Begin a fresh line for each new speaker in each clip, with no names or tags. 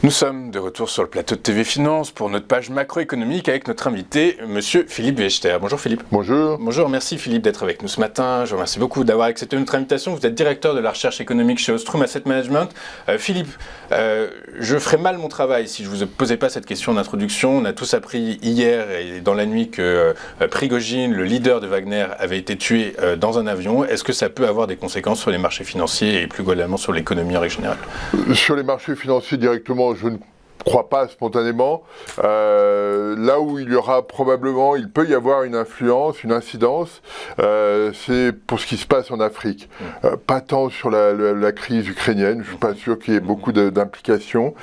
Nous sommes de retour sur le plateau de TV Finance pour notre page macroéconomique avec notre invité, Monsieur Philippe Wechter. Bonjour Philippe.
Bonjour.
Bonjour, merci Philippe d'être avec nous ce matin. Je vous remercie beaucoup d'avoir accepté notre invitation. Vous êtes directeur de la recherche économique chez Ostrom Asset Management. Philippe, je ferais mal mon travail si je ne vous posais pas cette question d'introduction. On a tous appris hier et dans la nuit que Prigojine, le leader de Wagner, avait été tué dans un avion. Est-ce que ça peut avoir des conséquences sur les marchés financiers et plus globalement sur l'économie en règle générale ?
Sur les marchés financiers directement, je ne crois pas spontanément. Là où il y aura probablement, il peut y avoir une influence, une incidence, c'est pour ce qui se passe en Afrique. Pas tant sur la crise ukrainienne, je ne suis pas sûr qu'il y ait beaucoup d'implications,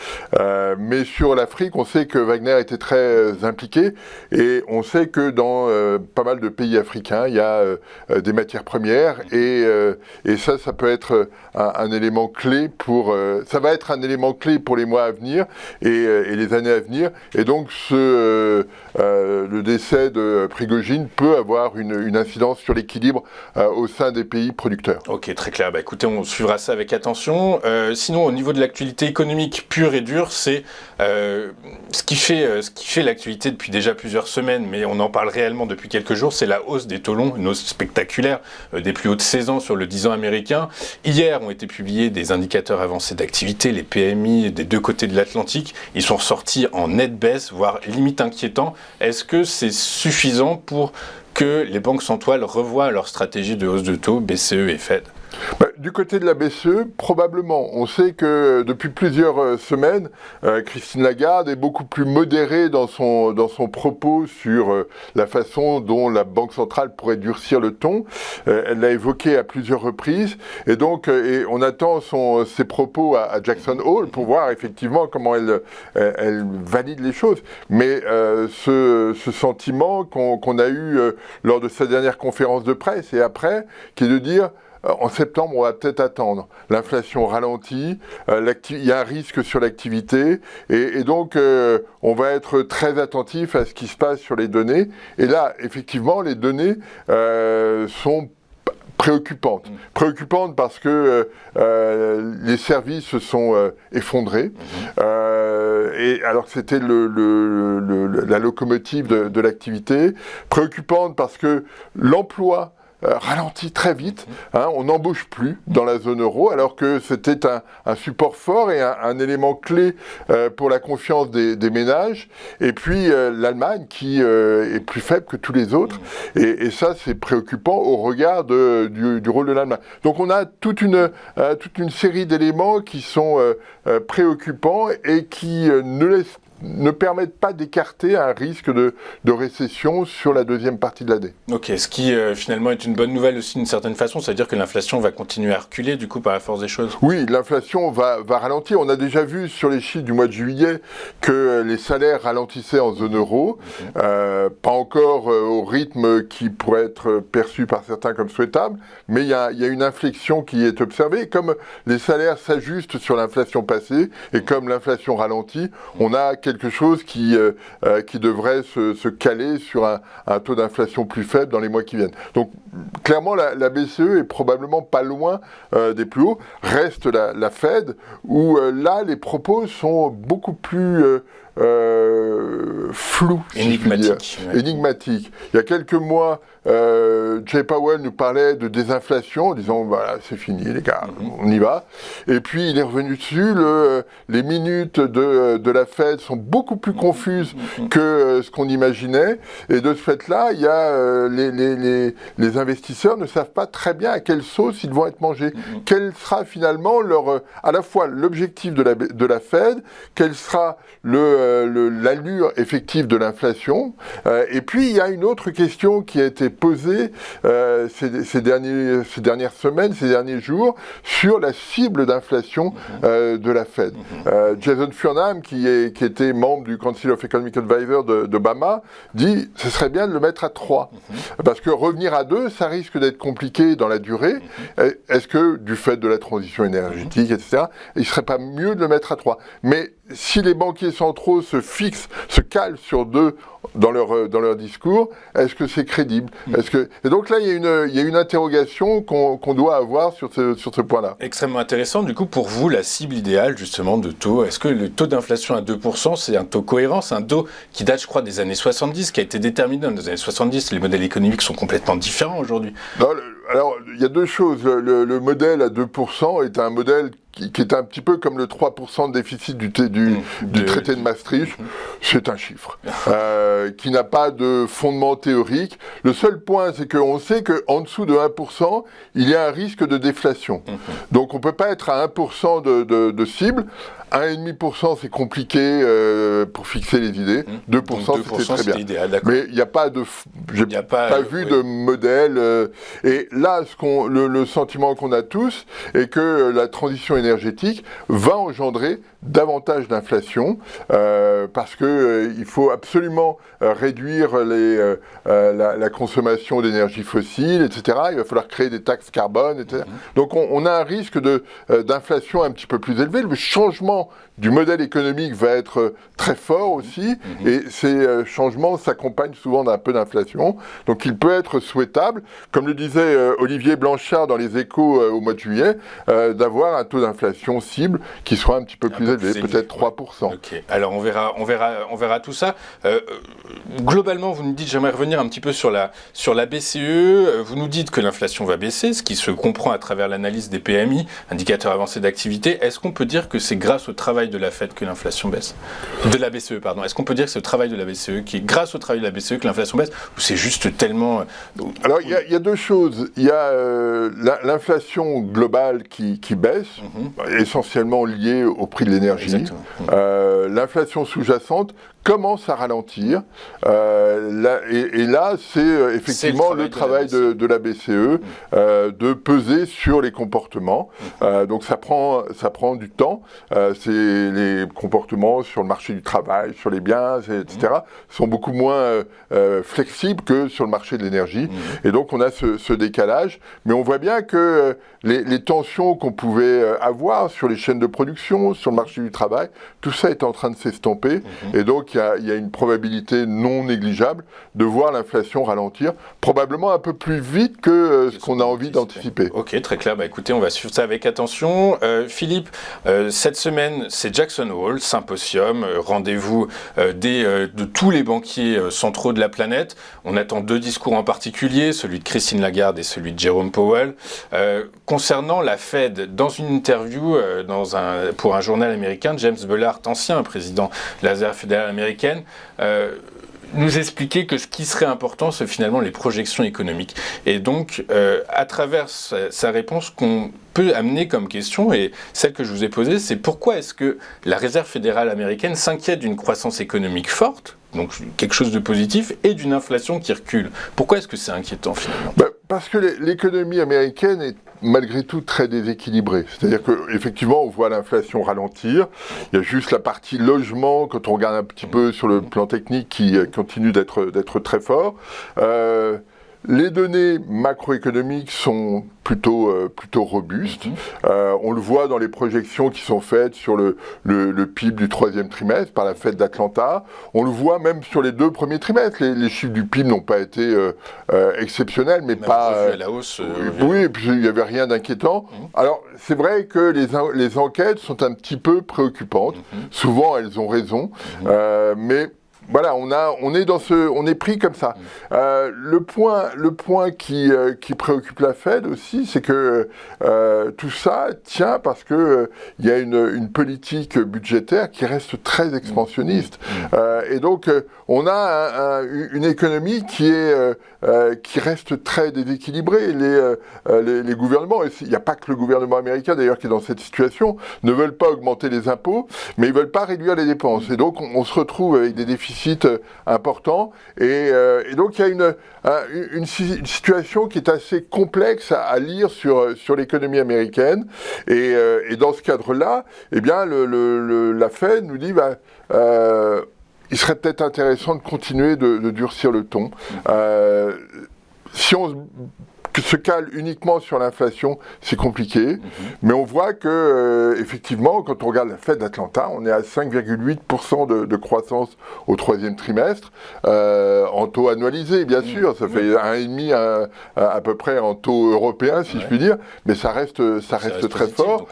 mais sur l'Afrique, on sait que Wagner était très impliqué et on sait que dans pas mal de pays africains, il y a des matières premières et ça peut être un élément clé pour... ça va être un élément clé pour les mois à venir et les années à venir. Et donc, le décès de Prigojine peut avoir une incidence sur l'équilibre au sein des pays producteurs.
Ok, très clair. Bah, écoutez, on suivra ça avec attention. Sinon, au niveau de l'actualité économique pure et dure, c'est ce qui fait l'actualité depuis déjà plusieurs semaines, mais on en parle réellement depuis quelques jours, c'est la hausse des taux longs, une hausse spectaculaire des plus hauts de 16 ans sur le 10 ans américain. Hier ont été publiés des indicateurs avancés d'activité, les PMI des deux côtés de l'Atlantique. Ils sont sortis en nette baisse, voire limite inquiétant. Est-ce que c'est suffisant pour que les banques centrales revoient leur stratégie de hausse de taux, BCE et Fed ?
Du côté de la BCE, probablement. On sait que depuis plusieurs semaines, Christine Lagarde est beaucoup plus modérée dans son propos sur la façon dont la Banque centrale pourrait durcir le ton. Elle l'a évoqué à plusieurs reprises. Et donc, on attend ses propos à Jackson Hole pour voir effectivement comment elle valide les choses. Mais ce sentiment qu'on a eu lors de sa dernière conférence de presse et après, qui est de dire... En septembre, on va peut-être attendre. L'inflation ralentit, il y a un risque sur l'activité, et donc on va être très attentif à ce qui se passe sur les données. Et là, effectivement, les données sont préoccupantes. Préoccupantes parce que les services se sont effondrés, et alors que c'était la locomotive de l'activité. Préoccupantes parce que l'emploi ralentit très vite, on n'embauche plus dans la zone euro, alors que c'était un support fort et un élément clé pour la confiance des ménages. Et puis l'Allemagne qui est plus faible que tous les autres, et ça c'est préoccupant au regard du rôle de l'Allemagne. Donc on a toute une série d'éléments qui sont préoccupants et qui ne permettent pas d'écarter un risque de récession sur la deuxième partie de l'année.
Ok, ce qui finalement est une bonne nouvelle aussi d'une certaine façon, c'est-à-dire que l'inflation va continuer à reculer du coup par la force des choses.
Oui, l'inflation va ralentir. On a déjà vu sur les chiffres du mois de juillet que les salaires ralentissaient en zone euro, pas encore au rythme qui pourrait être perçu par certains comme souhaitable, mais il y a une inflexion qui est observée. Et comme les salaires s'ajustent sur l'inflation passée et comme l'inflation ralentit, on a quelque chose qui devrait se caler sur un taux d'inflation plus faible dans les mois qui viennent. Donc, clairement, la BCE est probablement pas loin des plus hauts. Reste la Fed, où là, les propos sont beaucoup plus flous.
Énigmatiques.
Énigmatiques. Il y a quelques mois, Jay Powell nous parlait de désinflation en disant voilà, c'est fini les gars, on y va. Et puis il est revenu dessus, les minutes de la Fed sont beaucoup plus confuses que ce qu'on imaginait. Et de ce fait-là, il y a les investisseurs ne savent pas très bien à quelle sauce ils vont être mangés. Quel sera finalement à la fois l'objectif de la Fed, quelle sera l'allure effective de l'inflation. Et puis il y a une autre question qui a été posée ces dernières semaines, ces derniers jours, sur la cible d'inflation de la Fed. Jason Furnham, qui était membre du Council of Economic Advisors d'Obama, dit ce serait bien de le mettre à 3. Parce que revenir à 2, ça risque d'être compliqué dans la durée. Est-ce que, du fait de la transition énergétique, etc., il ne serait pas mieux de le mettre à 3 ? Mais si les banquiers centraux se calent sur deux dans leur discours, est-ce que c'est crédible? Et donc là, il y a une interrogation qu'on doit avoir sur ce point-là.
Extrêmement intéressant. Du coup, pour vous, la cible idéale, justement, de taux, est-ce que le taux d'inflation à 2%, c'est un taux cohérent? C'est un taux qui date, je crois, des années 70, qui a été déterminé dans les années 70. Les modèles économiques sont complètement différents aujourd'hui.
Alors, il y a deux choses. Le modèle à 2% est un modèle qui est un petit peu comme le 3% de déficit du traité de Maastricht. C'est un chiffre qui n'a pas de fondement théorique. Le seul point, c'est qu'on sait qu'en dessous de 1%, il y a un risque de déflation. Donc on ne peut pas être à 1% de cible. 1,5% c'est compliqué pour fixer les idées. 2%, c'était très bien.
Idéal,
mais il n'y a pas de... J'ai pas vu de modèle. Et là, le sentiment qu'on a tous est que la transition énergétique va engendrer davantage d'inflation parce que il faut absolument réduire la consommation d'énergie fossile, etc. Il va falloir créer des taxes carbone, etc. Donc on a un risque d'inflation un petit peu plus élevé. Le changement du modèle économique va être très fort aussi, et ces changements s'accompagnent souvent d'un peu d'inflation. Donc il peut être souhaitable, comme le disait Olivier Blanchard dans les Échos au mois de juillet, d'avoir un taux d'inflation cible qui soit un petit peu plus élevé, peut-être 3%.
Ok. Alors on verra tout ça. Globalement, vous nous dites, j'aimerais revenir un petit peu sur la BCE. Vous nous dites que l'inflation va baisser, ce qui se comprend à travers l'analyse des PMI, indicateurs avancés d'activité. Est-ce qu'on peut dire que c'est grâce au travail de la Fed que l'inflation baisse? De la BCE, pardon. Est-ce qu'on peut dire que c'est le travail de la BCE, qui est grâce au travail de la BCE que l'inflation baisse, ou c'est juste tellement...
Alors, il y a deux choses. Il y a l'inflation globale qui baisse, essentiellement liée au prix de l'énergie. L'inflation sous-jacente commence à ralentir. Et là, c'est effectivement le travail de la BCE de peser sur les comportements. Donc ça prend du temps. C'est les comportements sur le marché du travail, sur les biens, etc. sont beaucoup moins flexibles que sur le marché de l'énergie. Et donc on a ce décalage. Mais on voit bien que les tensions qu'on pouvait avoir sur les chaînes de production, sur le marché du travail, tout ça est en train de s'estomper. Et donc il y a une probabilité non négligeable de voir l'inflation ralentir, probablement un peu plus vite que ce qu'on a envie d'anticiper.
Ok, très clair. Écoutez, on va suivre ça avec attention. Philippe, cette semaine, c'est Jackson Hole, symposium, rendez-vous de tous les banquiers centraux de la planète. On attend deux discours en particulier, celui de Christine Lagarde et celui de Jerome Powell. Concernant la Fed, dans une interview pour un journal américain, James Bullard, ancien président de la Réserve fédérale américaine, nous expliquait que ce qui serait important, c'est finalement les projections économiques. Et donc, à travers sa réponse, qu'on peut amener comme question, et celle que je vous ai posée, c'est pourquoi est-ce que la Réserve fédérale américaine s'inquiète d'une croissance économique forte, donc quelque chose de positif, et d'une inflation qui recule? Pourquoi est-ce que c'est inquiétant finalement?
Parce que l'économie américaine est malgré tout très déséquilibrée. C'est-à-dire qu'effectivement, on voit l'inflation ralentir. Il y a juste la partie logement, quand on regarde un petit peu sur le plan technique, qui continue d'être très fort. Les données macroéconomiques sont plutôt robustes. On le voit dans les projections qui sont faites sur le PIB du troisième trimestre par la Fed d'Atlanta. On le voit même sur les deux premiers trimestres. Les chiffres du PIB n'ont pas été exceptionnels, mais pas...
à la hausse.
Oui, et puis il n'y avait rien d'inquiétant. Alors, c'est vrai que les enquêtes sont un petit peu préoccupantes. Souvent, elles ont raison, mais... Voilà, on est pris comme ça. Le point qui préoccupe la Fed aussi, c'est que tout ça tient parce que il y a une politique budgétaire qui reste très expansionniste. Et donc on a une économie qui reste très déséquilibrée. Les gouvernements, et il n'y a pas que le gouvernement américain d'ailleurs qui est dans cette situation, ne veulent pas augmenter les impôts, mais ils veulent pas réduire les dépenses. Et donc on se retrouve avec des déficits importants, et donc il y a une situation qui est assez complexe à lire sur l'économie américaine, et dans ce cadre-là, eh bien la Fed nous dit il serait peut-être intéressant de continuer de durcir le ton. Si on se cale uniquement sur l'inflation, c'est compliqué. Mais on voit que, effectivement, quand on regarde la Fed d'Atlanta, on est à 5,8% de croissance au troisième trimestre, en taux annualisé, bien sûr. Ça fait 1,5 à peu près en taux européen, si je puis dire. Mais ça reste très
positif,
fort.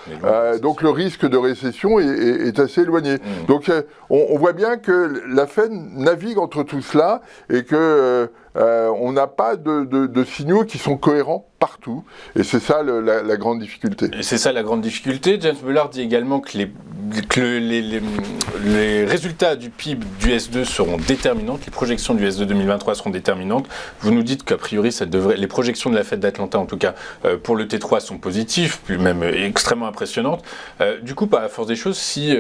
Donc le risque de récession est assez éloigné. Donc on voit bien que la Fed navigue entre tout cela et que on n'a pas de signaux qui sont cohérents partout. Et c'est ça la grande difficulté.
Et c'est ça la grande difficulté. James Bullard dit également que les résultats du PIB du S2 seront déterminantes, les projections du S2 2023 seront déterminantes. Vous nous dites qu'a priori, les projections de la Fed d'Atlanta, en tout cas, pour le T3 sont positives, puis même extrêmement impressionnantes. Du coup, par la force des choses, si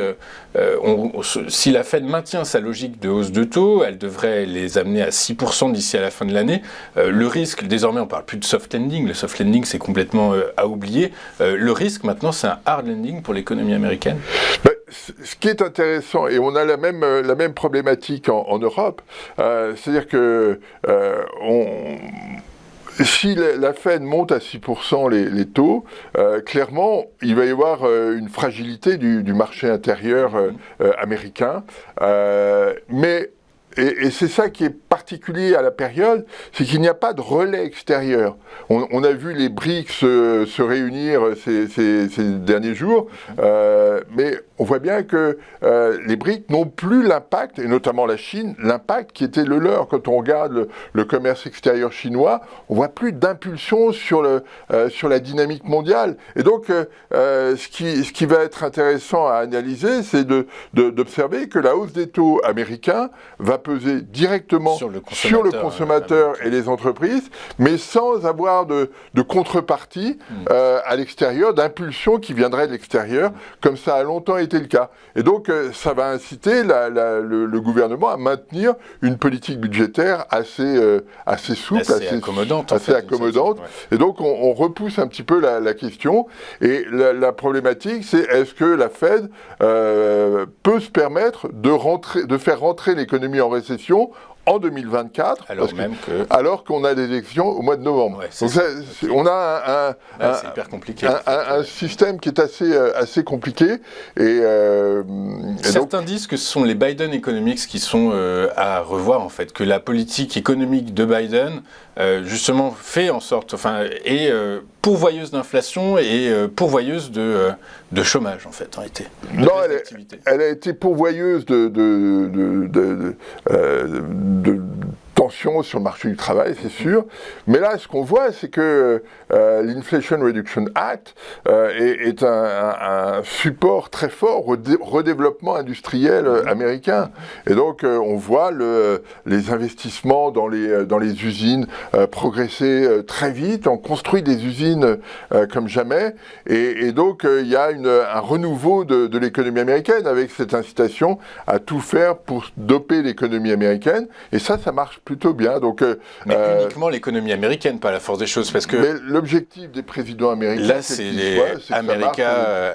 la Fed maintient sa logique de hausse de taux, elle devrait les amener à 6% d'ici à la fin de l'année. Le risque, désormais, on ne parle plus de soft landing. Le soft landing, c'est complètement à oublier. Le risque, maintenant, c'est un hard landing pour l'économie américaine.
Ce qui est intéressant, et on a la même problématique en Europe, c'est-à-dire que si la Fed monte à 6% les taux, clairement, il va y avoir une fragilité du marché intérieur américain. Et c'est ça qui est particulier à la période, c'est qu'il n'y a pas de relais extérieur. On a vu les BRICS se réunir ces derniers jours, mais on voit bien que les BRICS n'ont plus l'impact, et notamment la Chine, l'impact qui était le leur. Quand on regarde le commerce extérieur chinois, on voit plus d'impulsion sur la dynamique mondiale. Et donc, ce qui va être intéressant à analyser, c'est d'observer que la hausse des taux américains va peser directement sur le consommateur et les entreprises, mais sans avoir de contrepartie à l'extérieur, d'impulsion qui viendrait de l'extérieur, comme ça a longtemps été le cas. Et donc, ça va inciter le gouvernement à maintenir une politique budgétaire assez souple, assez accommodante. Et donc, on repousse un petit peu la question. Et la problématique, c'est est-ce que la Fed peut se permettre de faire rentrer l'économie en récession en 2024, alors qu'on a des élections au mois de novembre.
Ouais,
donc on a
c'est hyper compliqué,
un système qui est assez compliqué.
Certains disent que ce sont les Biden Economics qui sont à revoir, en fait, que la politique économique de Biden, justement, fait en sorte, est pourvoyeuse d'inflation et pourvoyeuse de chômage, en fait, en réalité.
Non, elle a été pourvoyeuse de tension sur le marché du travail, c'est sûr. Mais là, ce qu'on voit, c'est que l'Inflation Reduction Act est un support très fort au redéveloppement industriel américain. Et donc, on voit les investissements dans les usines progresser très vite. On construit des usines comme jamais. Et donc, il y a un renouveau de l'économie américaine avec cette incitation à tout faire pour doper l'économie américaine. Et ça marche plutôt bien. Donc,
mais uniquement l'économie américaine, pas la force des choses, parce que...
Mais l'objectif des présidents américains,
là, c'est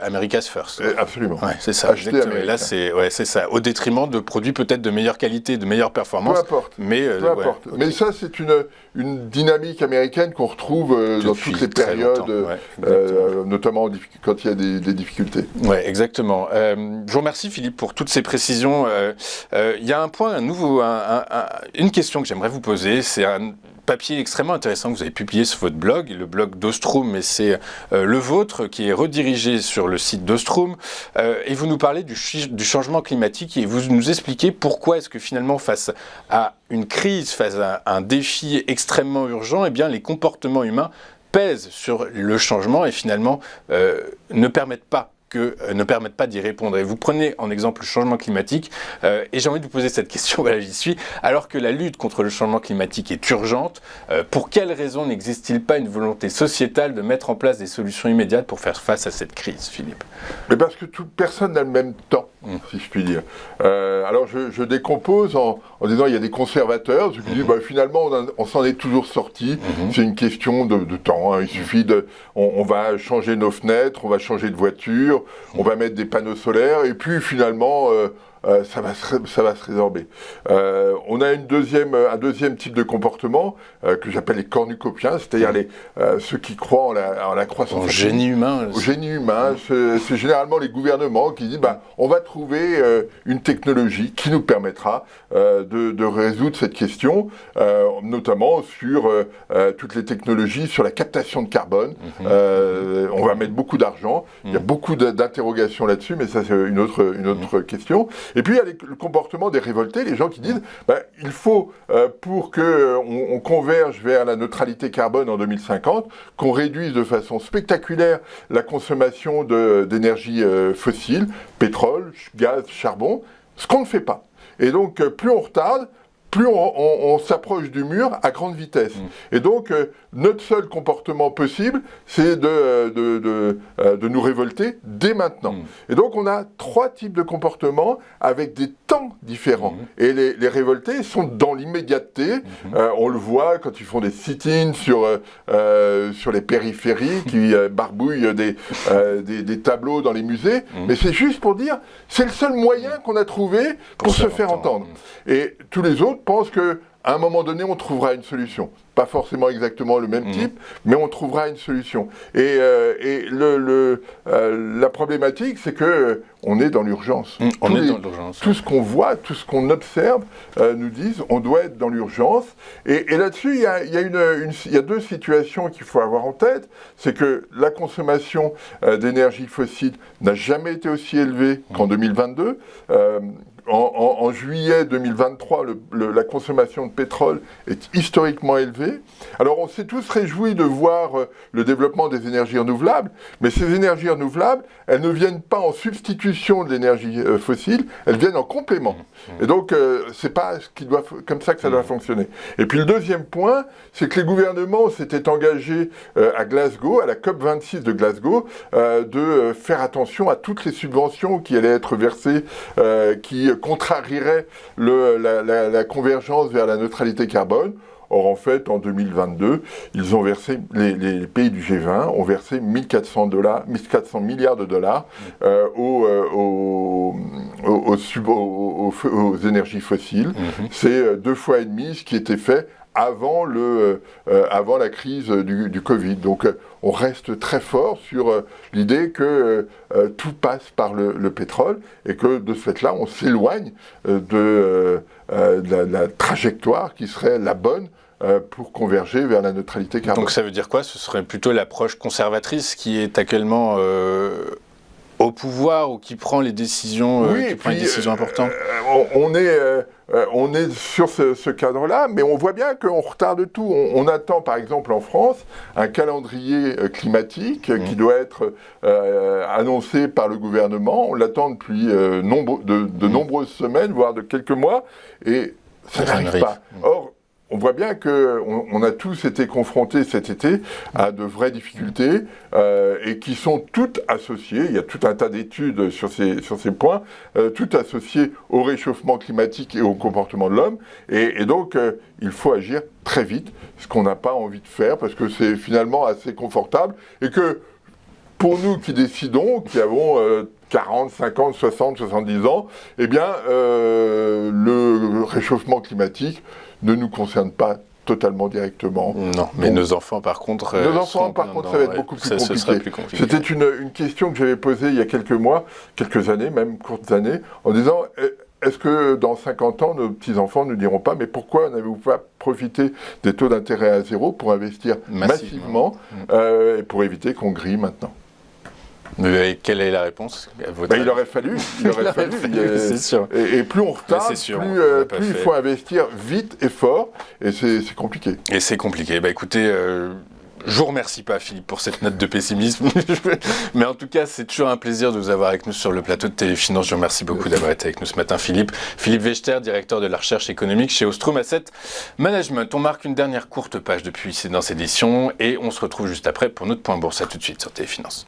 America's First.
Absolument.
Ouais, c'est ça. Et là, c'est ça. Au détriment de produits peut-être de meilleure qualité, de meilleure performance.
Peu importe. Peu importe. Okay. Mais ça, c'est une dynamique américaine qu'on retrouve dans toutes les périodes, notamment quand il y a des difficultés.
Oui, exactement. Je vous remercie, Philippe, pour toutes ces précisions. Il y a un point, une question que j'aimerais vous poser. C'est un papier extrêmement intéressant que vous avez publié sur votre blog, le blog d'Ostrom, mais c'est le vôtre qui est redirigé sur le site d'Ostrom. Et vous nous parlez du changement climatique et vous nous expliquez pourquoi est-ce que finalement, face à une crise, face à un défi extrêmement urgent, eh bien, les comportements humains pèsent sur le changement et finalement ne permettent pas d'y répondre. Et vous prenez en exemple le changement climatique, et j'ai envie de vous poser cette question, voilà, j'y suis. Alors que la lutte contre le changement climatique est urgente, pour quelles raisons n'existe-t-il pas une volonté sociétale de mettre en place des solutions immédiates pour faire face à cette crise, Philippe ?
Mais parce que personne n'a le même temps, si je puis dire. Alors je décompose en disant il y a des conservateurs, ceux qui disent finalement on s'en est toujours sorti, c'est une question de temps, hein. Il suffit on va changer nos fenêtres, on va changer de voiture, on va mettre des panneaux solaires, et puis finalement ça va se résorber. On a un deuxième type de comportement que j'appelle les cornucopiens, c'est-à-dire ceux qui croient en la croissance.
Au génie humain.
Au génie humain, c'est généralement les gouvernements qui disent on va trouver une technologie qui nous permettra de résoudre cette question, notamment sur toutes les technologies sur la captation de carbone. On va mettre beaucoup d'argent. Il y a beaucoup d'interrogations là-dessus, mais ça c'est une autre question. Et puis il y a le comportement des révoltés, les gens qui disent il faut, pour qu'on converge vers la neutralité carbone en 2050, qu'on réduise de façon spectaculaire la consommation d'énergie fossile, pétrole, gaz, charbon, ce qu'on ne fait pas. Et donc plus on retarde, plus on s'approche du mur à grande vitesse. Et donc, notre seul comportement possible, c'est de nous révolter dès maintenant. Et donc, on a 3 types de comportements avec des temps différents. Et les révoltés sont dans l'immédiateté. On le voit quand ils font des sit-ins sur les périphéries, qui barbouillent des tableaux dans les musées. Mais c'est juste pour dire, c'est le seul moyen qu'on a trouvé pour se faire entendre. Et tous les autres pensent qu'à un moment donné, on trouvera une solution. Pas forcément exactement le même type, mais on trouvera une solution. Et la problématique, c'est que on est dans l'urgence. Tout ce qu'on voit, tout ce qu'on observe, nous disent on doit être dans l'urgence. Et là-dessus, il y a 2 situations qu'il faut avoir en tête. C'est que la consommation d'énergie fossile n'a jamais été aussi élevée qu'en 2022. En juillet 2023, la consommation de pétrole est historiquement élevée. Alors on s'est tous réjouis de voir le développement des énergies renouvelables, mais ces énergies renouvelables, elles ne viennent pas en substitution de l'énergie fossile, elles viennent en complément. Et donc c'est pas comme ça que ça doit fonctionner. Et puis le deuxième point, c'est que les gouvernements s'étaient engagés à Glasgow, à la COP26 de Glasgow, de faire attention à toutes les subventions qui allaient être versées, qui contrarieraient la convergence vers la neutralité carbone. Or, en fait, en 2022, ils ont versé, les pays du G20 ont versé 1400 milliards de dollars aux énergies fossiles. C'est 2 fois et demi ce qui était fait avant la crise du Covid. Donc on reste très fort sur l'idée que tout passe par le pétrole et que de ce fait-là, on s'éloigne de la trajectoire qui serait la bonne pour converger vers la neutralité carbone.
Donc ça veut dire quoi? Ce serait plutôt l'approche conservatrice qui est actuellement au pouvoir ou qui prend les décisions, importantes?
On est sur ce cadre-là, mais on voit bien qu'on retarde tout. On attend, par exemple, en France, un calendrier climatique qui doit être annoncé par le gouvernement. On l'attend depuis de nombreuses semaines, voire de quelques mois, et ça n'arrive pas. Or, on voit bien qu'on a tous été confrontés cet été à de vraies difficultés et qui sont toutes associées, il y a tout un tas d'études sur ces points, toutes associées au réchauffement climatique et au comportement de l'homme. Et donc, il faut agir très vite, ce qu'on n'a pas envie de faire parce que c'est finalement assez confortable et que pour nous qui décidons, qui avons 40, 50, 60, 70 ans, eh bien, le réchauffement climatique ne nous concerne pas totalement directement.
Non, mais nos enfants, par contre...
ça va être beaucoup plus compliqué. C'était une question que j'avais posée il y a quelques mois, quelques années, même courtes années, en disant... Est-ce que dans 50 ans, nos petits-enfants ne diront pas « Mais pourquoi n'avez-vous pas profité des taux d'intérêt à zéro pour investir massivement et pour éviter qu'on grille maintenant ?»
Mais quelle est la réponse à votre avis?
Il aurait fallu,
c'est sûr.
Et plus on retarde, plus il faut investir vite et fort, et c'est compliqué.
Et c'est compliqué. Écoutez, je vous remercie pas, Philippe, pour cette note de pessimisme, mais en tout cas, c'est toujours un plaisir de vous avoir avec nous sur le plateau de Téléfinance. Je vous remercie beaucoup d'avoir été avec nous ce matin, Philippe. Philippe Wechter, directeur de la recherche économique chez Ostrom Asset Management. On marque une dernière courte page depuis dans cette édition, et on se retrouve juste après pour notre point bourse. À tout de suite sur Téléfinance.